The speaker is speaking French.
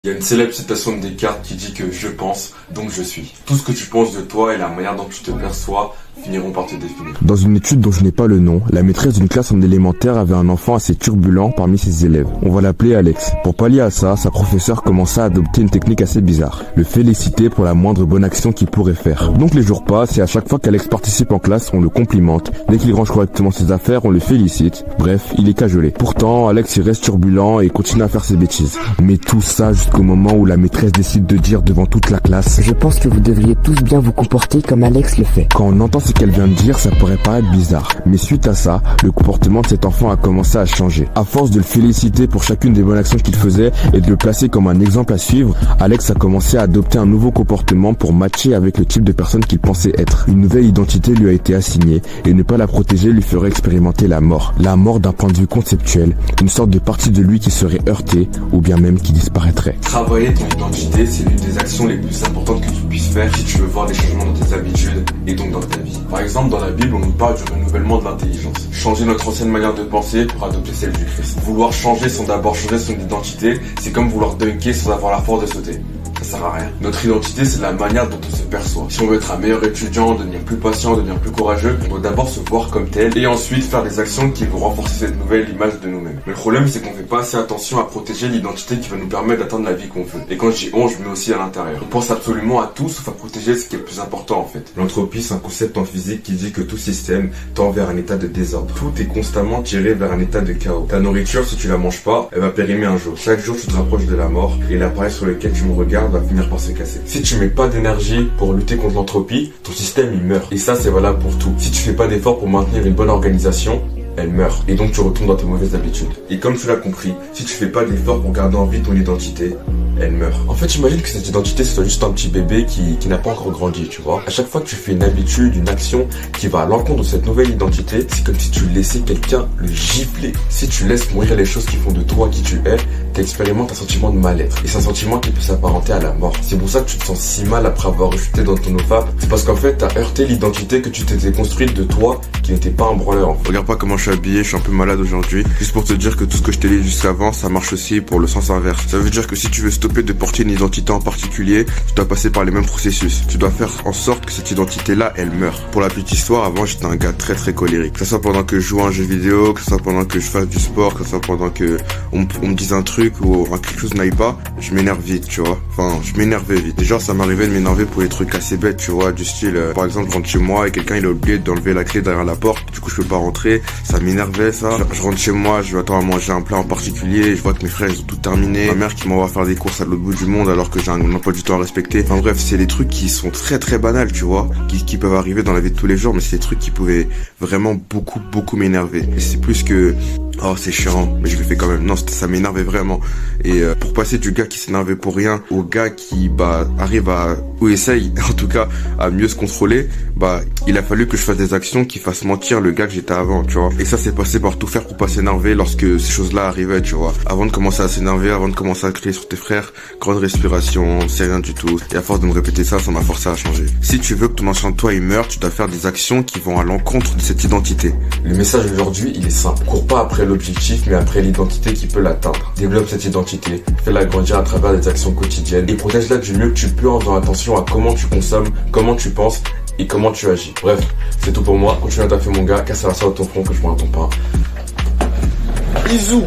Il y a une célèbre citation de Descartes qui dit que je pense, donc je suis. Tout ce que tu penses de toi et la manière dont tu te perçois finiront par te définir. Dans une étude dont je n'ai pas le nom, la maîtresse d'une classe en élémentaire avait un enfant assez turbulent parmi ses élèves. On va l'appeler Alex. Pour pallier à ça, sa professeure commença à adopter une technique assez bizarre. Le féliciter pour la moindre bonne action qu'il pourrait faire. Donc les jours passent et à chaque fois qu'Alex participe en classe, on le complimente. Dès qu'il range correctement ses affaires, on le félicite. Bref, il est cajolé. Pourtant, Alex il reste turbulent et continue à faire ses bêtises. Mais tout ça jusqu'au moment où la maîtresse décide de dire devant toute la classe: Je pense que vous devriez tous bien vous comporter comme Alex le fait. Quand on entend ce qu'elle vient de dire, ça pourrait paraître bizarre. Mais suite à ça, le comportement de cet enfant a commencé à changer. À force de le féliciter pour chacune des bonnes actions qu'il faisait et de le placer comme un exemple à suivre, Alex a commencé à adopter un nouveau comportement pour matcher avec le type de personne qu'il pensait être. Une nouvelle identité lui a été assignée et ne pas la protéger lui ferait expérimenter la mort. La mort d'un point de vue conceptuel, une sorte de partie de lui qui serait heurtée ou bien même qui disparaîtrait. Travailler ton identité, c'est l'une des actions les plus importantes que tu puisses faire si tu veux voir des changements dans tes habitudes et donc dans ta vie. Par exemple, dans la Bible, on nous parle du renouvellement de l'intelligence. Changer notre ancienne manière de penser pour adopter celle du Christ. Vouloir changer sans d'abord changer son identité, c'est comme vouloir dunker sans avoir la force de sauter. Ça sert à rien. Notre identité, c'est la manière dont on se perçoit. Si on veut être un meilleur étudiant, devenir plus patient, devenir plus courageux, on doit d'abord se voir comme tel et ensuite faire des actions qui vont renforcer cette nouvelle image de nous-mêmes. Mais le problème, c'est qu'on fait pas assez attention à protéger l'identité qui va nous permettre d'atteindre la vie qu'on veut. Et quand je dis on, je mets aussi à l'intérieur. On pense absolument à tout sauf à protéger ce qui est le plus important en fait. L'entropie, c'est un concept en physique qui dit que tout système tend vers un état de désordre. Tout est constamment tiré vers un état de chaos. Ta nourriture, si tu la manges pas, elle va périmer un jour. Chaque jour, tu te rapproches de la mort et l'appareil sur lequel tu me regardes va finir par se casser. Si tu mets pas d'énergie pour lutter contre l'entropie, ton système il meurt. Et ça c'est valable pour tout. Si tu fais pas d'efforts pour maintenir une bonne organisation, elle meurt. Et donc tu retombes dans tes mauvaises habitudes. Et comme tu l'as compris, si tu fais pas d'efforts pour garder en vie ton identité, elle meurt. En fait, j'imagine que cette identité, c'est juste un petit bébé qui n'a pas encore grandi, tu vois. À chaque fois que tu fais une habitude, une action qui va à l'encontre de cette nouvelle identité, c'est comme si tu laissais quelqu'un le gifler. Si tu laisses mourir les choses qui font de toi qui tu es, t'expérimentes un sentiment de mal-être. Et c'est un sentiment qui peut s'apparenter à la mort. C'est pour ça que tu te sens si mal après avoir chuté dans ton OFAP. C'est parce qu'en fait, t'as heurté l'identité que tu t'étais construite de toi, qui n'était pas un branleur. En fait. Regarde pas comment je suis habillé, je suis un peu malade aujourd'hui. Juste pour te dire que tout ce que je t'ai dit jusqu'avant, ça marche aussi pour le sens inverse. Ça veut dire que si tu veux stopper de porter une identité en particulier, tu dois passer par les mêmes processus. Tu dois faire en sorte que cette identité-là, elle meure. Pour la petite histoire, avant, j'étais un gars très colérique. Que ce soit pendant que je joue à un jeu vidéo, que ce soit pendant que je fasse du sport, que ce soit pendant que on me dise un truc ou quelque chose n'aille pas, je m'énerve vite, tu vois. Enfin, je m'énervais vite. Déjà, ça m'arrivait de m'énerver pour des trucs assez bêtes, tu vois, du style, par exemple, je rentre chez moi et quelqu'un il a oublié d'enlever la clé derrière la porte. Du coup, je peux pas rentrer. Ça m'énervait, ça. Je rentre chez moi, je vais attendre à manger un plat en particulier. Je vois que mes frères, ils ont tout terminé. Ma mère qui m'envoie faire des courses à l'autre bout du monde alors que j'ai un emploi du temps à respecter. Enfin bref, c'est des trucs qui sont très banals, tu vois, qui peuvent arriver dans la vie de tous les jours, mais c'est des trucs qui pouvaient vraiment beaucoup m'énerver. Et c'est plus que oh c'est chiant, mais je le fais quand même. Non, ça m'énervait vraiment. Et pour passer du gars qui s'énervait pour rien au gars qui arrive à, ou essaye en tout cas à mieux se contrôler, il a fallu que je fasse des actions qui fassent mentir le gars que j'étais avant, tu vois. Et ça c'est passé par tout faire pour pas s'énerver lorsque ces choses-là arrivaient, tu vois. Avant de commencer à s'énerver, avant de commencer à crier sur tes frères, grande respiration, c'est rien du tout. Et à force de me répéter ça m'a forcé à changer. Si tu veux que ton ancien toi il meure, tu dois faire des actions qui vont à l'encontre de cette identité. Le message aujourd'hui, il est simple. Cours pas après l'objectif, mais après l'identité qui peut l'atteindre. Développe cette identité, fais-la grandir à travers des actions quotidiennes et protège-la du mieux que tu peux en faisant attention à comment tu consommes, comment tu penses et comment tu agis. Bref, c'est tout pour moi. Continue à taffer mon gars, casse la soie de ton front que je prends à ton pain. Bisous.